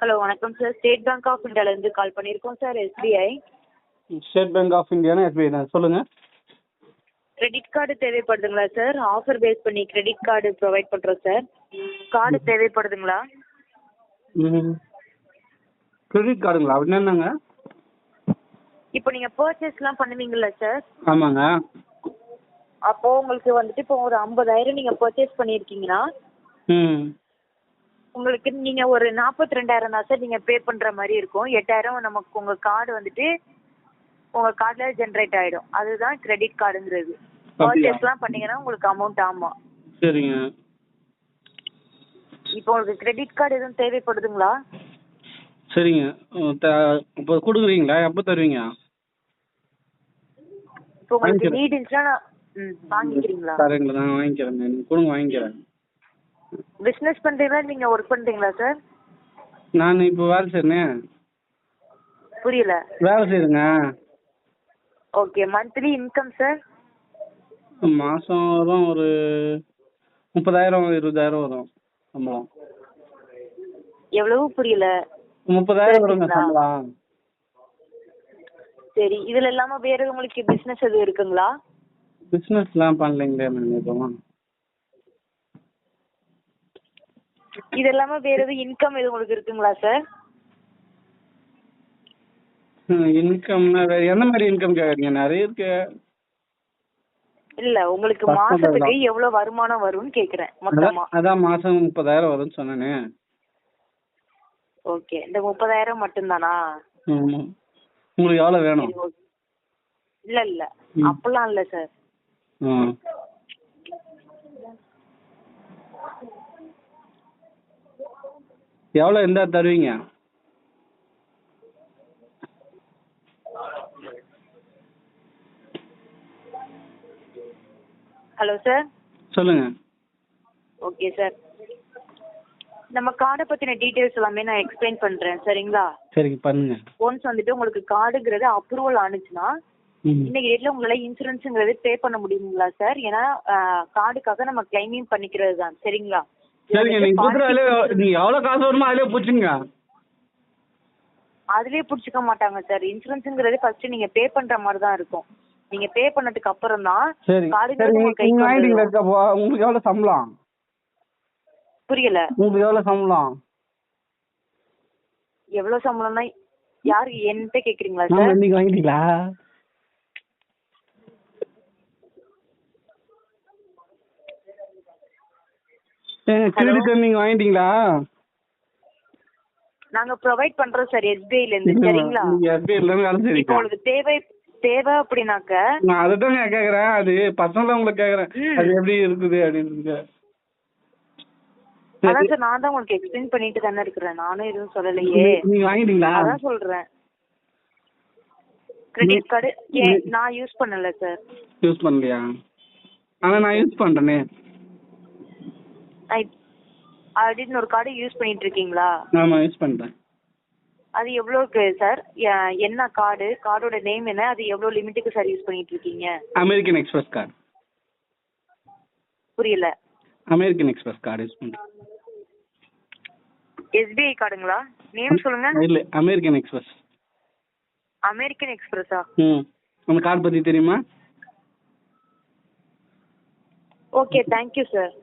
Hello வணக்கம் sir. State Bank of இந்தியாவிலேருந்து call பண்ணியிருக்கோம் sir. SBI. State Bank of இந்தியானா எஸ்பிஐ தான். சொல்லுங்கள். கிரெடிட் கார்டு தேவைப்படுதுங்களா சார்? ஆஃபர் பேஸ் பண்ணி கிரெடிட் கார்டு ப்ரொவைட் பண்ணுறோம் சார். கார்டு தேவைப்படுதுங்களா? கிரெடிட் கார்டுங்களா? அப்படின்னா என்னங்க? இப்போ நீங்கள் பர்ச்சேஸ்லாம் பண்ணுவீங்களா சார்? ஆமாங்க. அப்போது உங்களுக்கு வந்துட்டு இப்போ ஒரு 50,000 நீங்கள் பர்ச்சேஸ் பண்ணியிருக்கீங்கன்னா உங்களுக்கு நீங்கள் ஒரு 42,000 தான் சார் நீங்கள் பே பண்ணுற மாதிரி இருக்கும். 8,000 நமக்கு உங்கள் கார்டு வந்துட்டு உங்கள் கார்டில் ஜென்ரேட் ஆகிடும். அதுதான் கிரெடிட் கார்டுங்கிறது. பர்ச்சேஸ்லாம் பண்ணீங்கன்னா உங்களுக்கு அமௌண்ட். ஆமாம். சரிங்க. இப்போ உங்களுக்கு கிரெடிட் கார்டு எதுவும் தேவைப்படுதுங்களா? சரிங்க. இப்போ கொடுக்குறீங்களா? எப்போ தருவீங்க? இப்போ உங்களுக்கு நீட் இருந்துச்சுன்னா வாங்கிக்கிறீங்களா? தரீங்களா? நான் வாங்கிக்கிறேங்க. நீங்கள் கொடுங்க, வாங்கிக்கிறேன். பிஸ்னஸ் பண்ணுறீங்களா நீங்கள் ஒர்க் பண்ணுறீங்களா சார்? நான் இப்போ வேலை செய்கிறேனே. புரியல. வேலை செய்யுங்க. ஓகே. Monthly income sir? மாதம் வரும் ஒரு 30,000 20,000 வரும் சம்பளம். எவ்வளவு? புரியல. 30,000 வருங்க சம்பளம். சரி. இதில் இல்லாமல் வேறு உங்களுக்கு பிஸ்னஸ் எதுவும் இருக்குங்களா? பிஸ்னஸ்லாம் பண்ணலைங்களே மேம் இப்போலாம். இது இல்லாமல் வேறு எதுவும் இன்கம் எதுவும் உங்களுக்கு இருக்குங்களா சார்? இன்கம்னா வேறு எந்த மாதிரி இன்கம் கேட்குறீங்க? நிறைய இருக்கு. இல்லை, உங்களுக்கு மாதத்துக்கு எவ்வளோ வருமானம் வரும்னு கேட்குறேன் மொத்தமாக. அதான் மாதம் 30,000 வரும்னு சொன்னேனே. ஓகே. இந்த 30,000 மட்டும்தானா? ஆமாம். உங்களுக்கு எவ்வளோ வேணும்? இல்லை இல்லை, அப்படிலாம் இல்லை சார். எவ்வளோ இருந்தால் தருவீங்க? Hello sir. சொல்லுங்க. Okay sir. நம்ம கார்டை பற்றின டீட்டெயில்ஸ் எல்லாமே நான் எக்ஸ்பிளைன் பண்ணுறேன். சரிங்களா? சரிங்க, பண்ணுங்க. ஒன்ஸ் வந்துட்டு உங்களுக்கு கார்டுங்கிறது அப்ரூவல் ஆனிச்சுன்னா இன்னைக்கு டேட்ல உங்களால இன்சூரன்ஸுங்கிறது பே பண்ண முடியுங்களா சார்? ஏன்னா கார்டுக்காக நம்ம கிளைமிங் பண்ணிக்கிறது தான். சரிங்களா? சரிங்க. நீங்க எவ்வளோ காசு வருமோ அதிலே பிடிச்சிங்க. அதுலேயே பிடிச்சிக்க மாட்டாங்க சார். இன்சூரன்ஸுங்கிறது ஃபர்ஸ்ட் நீங்க பே பண்ற மாதிரி தான் இருக்கும். நீங்க பே பண்ணதுக்கு அப்புறம் தான் கார்டுங்கிறது உங்க கைக்கு வந்துடும். உங்களுக்கு எவ்வளோ சம்பளம்? புரியல. உங்களுக்கு எவ்வளோ சம்பளம்? எவ்வளவு சம்பளம்னா யாருக்கு என்கிட்ட கேக்குறீங்களா சார்? நீங்க வாங்கிட்டீங்களா? கிரெடிட் கார்டு நீங்க வாங்கிட்டீங்களா? நாங்க ப்ரொவைட் பண்றோம் சார் எஸ்பிஐல இருந்து. சரிங்களா? எஸ்பிஐல இருந்து வேலை செய்றீங்க. இப்போ உங்களுக்கு தேவை அப்படினாக்க நான் அதுதான் கேக்குறேன். அது பர்சனலா உங்களுக்கு கேக்குறேன். அது எப்படி இருக்குது அப்படின்னு. அதான் சார், நான் தான் உங்களுக்கு எக்ஸ்பிளைன் பண்ணிட்டு தானே இருக்கிறேன். நானும் எதுவும் சொல்லலையே. நீங்க வாங்கிட்டீங்களா? அதான் சொல்றேன். கிரெடிட் கார்டு நான் யூஸ் பண்ணல சார். யூஸ் பண்ணலையா? ஆனா நான் யூஸ் பண்றேனே. ஆல்ரெடி ஒரு கார்டு யூஸ் பண்ணிட்டு இருக்கீங்களா? ஆமா, யூஸ் பண்றேன். அது எவ்வளோக்கு சார்? என்ன கார்டு? கார்டோட நேம் என்ன? அது எவ்வளோ லிமிட்டுக்கு சார் யூஸ் பண்ணிட்டு இருக்கீங்க? American express card. புரியல. அமெரிக்கன் எக்ஸ்பிரஸ் கார்டு யூஸ் பண்றேன். எஸ்பிஐ கார்டுங்களா? நேம் சொல்லுங்க. இல்ல, அமெரிக்கன் எக்ஸ்பிரஸ். அமெரிக்கன் எக்ஸ்பிரஸா? அந்த கார்டு பத்தி தெரியுமா? Okay, thank you sir.